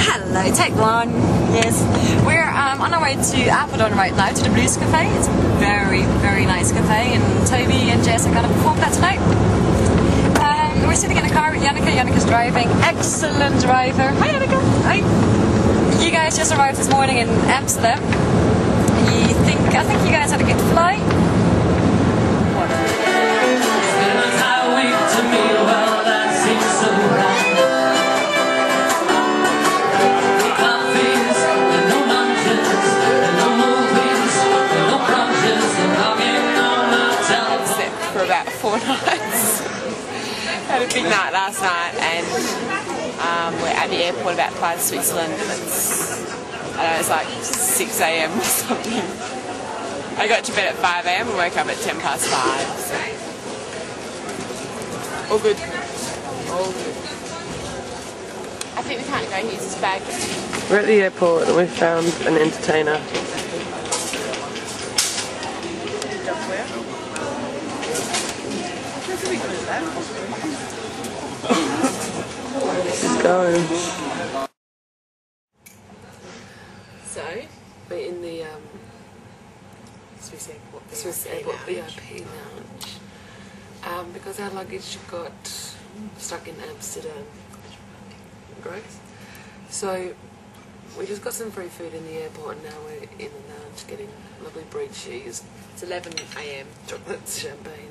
Hello, take one. Yes, we're on our way to Apeldoorn right now to the Blues Cafe. It's a very, very nice cafe, and Toby and Jess are going to perform that tonight. We're sitting in a car with Janneke. Janneke's driving. Excellent driver. Hi, Janneke. Hi. You guys just arrived this morning in Amsterdam. I think you guys had a good flight. For about 4 nights. Had a big night last night, and we're at the airport about to fly to Switzerland. It's like 6 AM or something. I got to bed at 5 AM and woke up at 5:10. So. All good. All good. I think we can't go use this bag. We're at the airport and we found an entertainer. This is going. So, we're in the Swiss Airport VIP lounge because our luggage got stuck in Amsterdam. Gross. So we just got some free food in the airport and now we're in the lounge getting lovely bread cheese. It's 11 AM. Chocolates, champagne.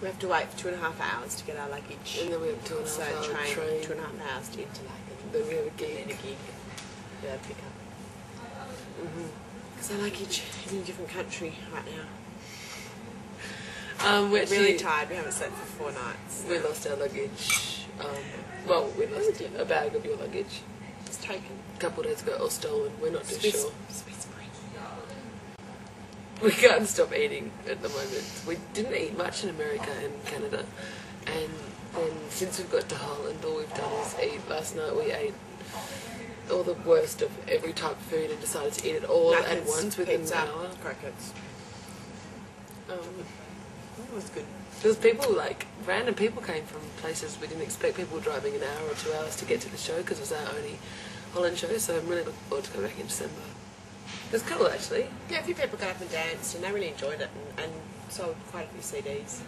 We have to wait for 2.5 hours to get our luggage. And then we have 2.5 hour train. 2.5 hours to get to Then we have a gig. Yeah, pick up. Because our luggage is in a different country right now. We're really tired. We haven't slept for 4 nights. We lost our luggage. Well, we lost a bag of your luggage. It's taken. A couple of days ago, or stolen. We're not too sure. Swiss bread. We can't stop eating at the moment. We didn't eat much in America and Canada, and then since we've got to Holland, all we've done is eat. Last night we ate all the worst of every type of food and decided to eat it all at once within an hour. Croquettes. It was good. Because people, like, random people came from places we didn't expect. People driving an hour or 2 hours to get to the show because it was our only Holland show, so I'm really looking forward to coming back in December. It was cool, actually. Yeah, a few people got up and danced, and they really enjoyed it, and sold quite a few CDs.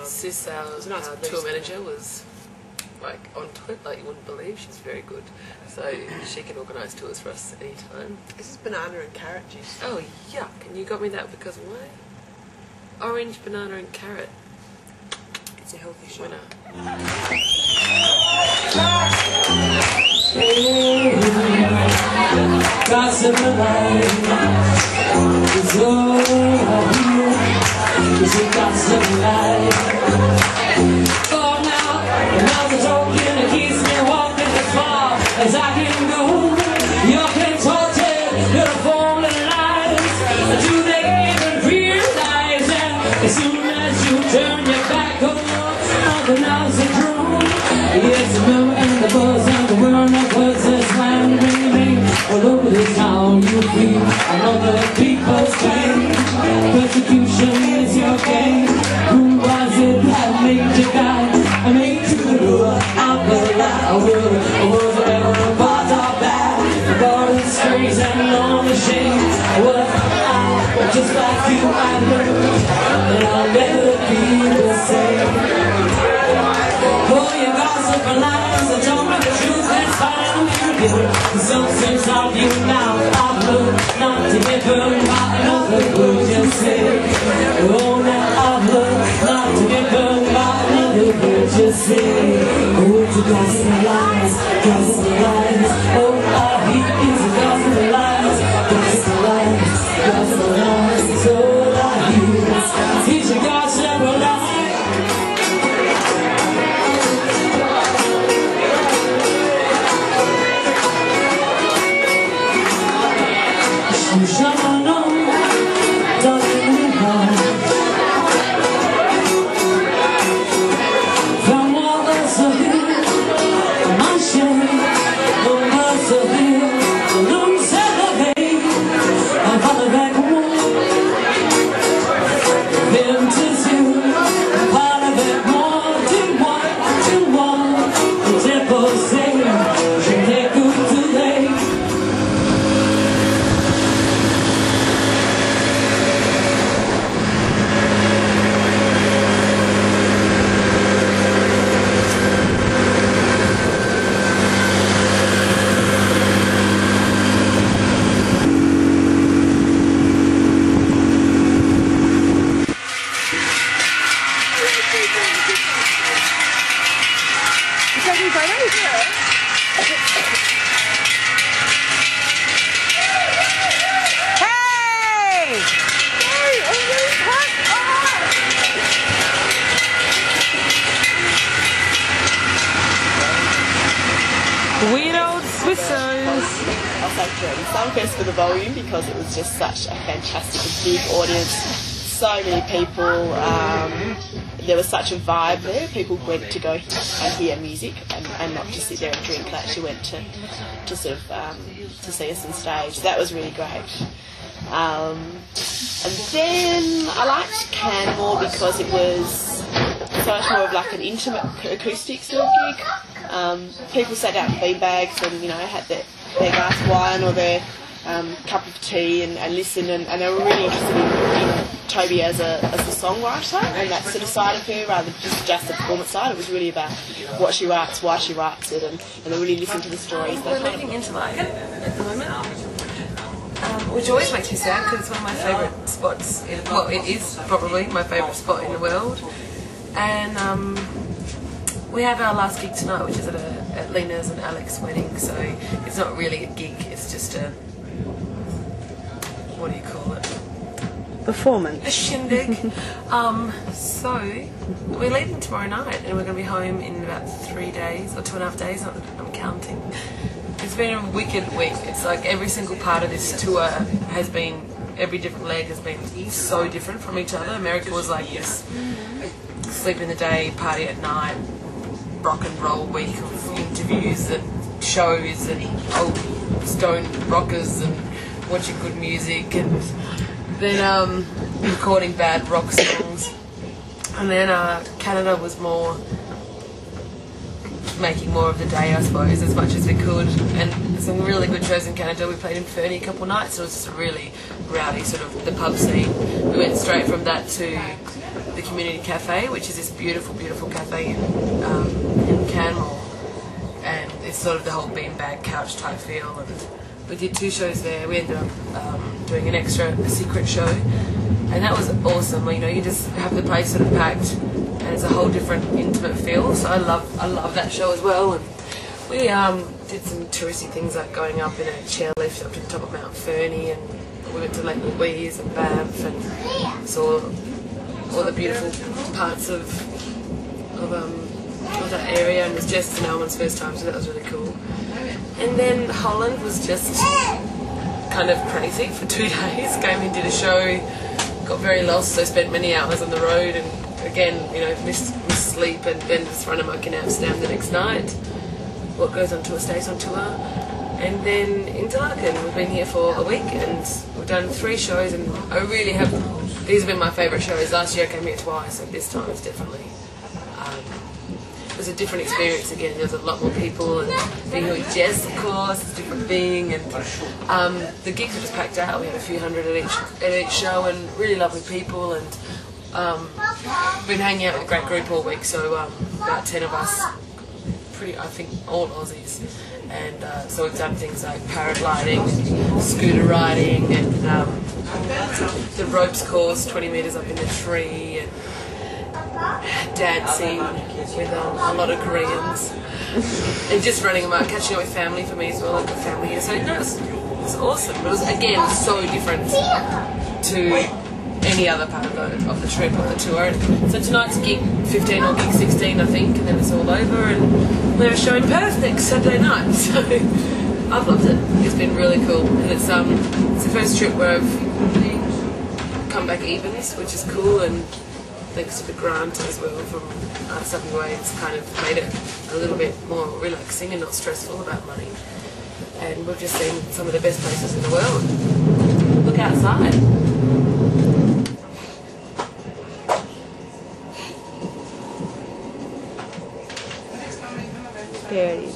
Sis, our tour manager, was like on Twitter, like you wouldn't believe. She's very good, so she can organise tours for us anytime. This is banana and carrot juice. Oh yuck! And you got me that because why? Orange, banana, and carrot. It's a healthy shot. Winner. Gossip alive is all I hear. Is it gossip alive? Oh, now the token that keeps me walking as far as I can go. You're contorted, you're falling lies. Do they even realize that as soon as you turn your back on the now's a drone? Yes, remember in the buzz and the world of words that's landing all over this town you feel another people's pain. Persecution is your game. Who was it that made you die? I made you rule out the lie. Was ever part of that? Born in strays and lonely shame. Was I just like you? I learned that I'll never be the same. Oh, you gossip and lies, I told me the truth, that's fine with you. Some sense of you now, I've learned not to get burned by another word you say. Oh, now I've learned not to get burned by another word you say. Oh, you gossip and lies, gossip and lies. Oh, all he is a gossip and lies, gossip and lies, gossip and lies. All I hear is a gossip and lies. From all the taking photos? Hey! Weird old Swissos. I'll say three. Sunfest for the volume because it was just such a fantastic, big audience. So many people. There was such a vibe there. People went to go and hear music and not just sit there and drink. They actually went to sort of to see us on stage. That was really great. And then I liked Can more because it was so much more of like an intimate acoustic sort of gig. People sat down in beanbags and had their glass of wine or their cup of tea and listened and they were really interested in Toby as a songwriter and that sort of side of her rather than just the performance side. It was really about what she writes, why she writes it, and they really listened to the stories. We're living into life at the moment, which always makes me sad because it's one of my favourite spots. Well, it is probably my favourite spot in the world. And we have our last gig tonight, which is at Lena's and Alex's wedding, so it's not really a gig, it's just a, what do you call it? Performance. A shindig. So we're leaving tomorrow night and we're going to be home in about 3 days, or 2.5 days, I'm counting. It's been a wicked week. It's like every single part of this tour has been, every different leg has been so different from each other. America was like this sleep in the day, party at night, rock and roll week of interviews and shows and old stone rockers and watching good music and then recording bad rock songs. And then Canada was more making more of the day, I suppose, as much as we could. And some really good shows in Canada. We played in Fernie a couple of nights. It was just a really rowdy sort of the pub scene. We went straight from that to the Community Cafe, which is this beautiful, beautiful cafe in Canmore. And it's sort of the whole beanbag couch type feel. And we did 2 shows there. We ended up doing a secret show. And that was awesome. You just have the place sort of packed and it's a whole different intimate feel. So I love that show as well. And we did some touristy things like going up in a chairlift up to the top of Mount Fernie, and we went to Lake Louise and Banff and saw all the beautiful parts of that area, and it was Jess and Alman's first time, so that was really cool. And then Holland was just kind of crazy for 2 days. Came in, did a show, got very lost, so spent many hours on the road, and again, missed sleep, and then just run amok in Amsterdam the next night. What goes on tour stays on tour. And then into Larkin, we've been here for a week, and we've done 3 shows, and I really have, these have been my favourite shows. Last year I came here twice, and this time it's definitely, it was a different experience again. There was a lot more people, and being here with Jess, of course, it's a different thing, and the gigs were just packed out. We had a few hundred at each show, and really lovely people, and been hanging out with a great group all week, so about 10 of us, I think all Aussies, and so we've done things like paragliding, scooter riding, and the ropes course, 20 metres up in the tree, and dancing with a lot of Koreans, and just running amok, catching up with family for me as well. I've got family here, so it was awesome. It was again so different to any other part of the trip, of the tour. So tonight's gig 15 or gig 16, I think, and then it's all over, and we're showing Perth next Saturday night. So I've loved it. It's been really cool, and it's the first trip where I've come back evens, which is cool, and thanks to the grant as well from WA, it's kind of made it a little bit more relaxing and not stressful about money. And we've just seen some of the best places in the world. Look outside. There it is.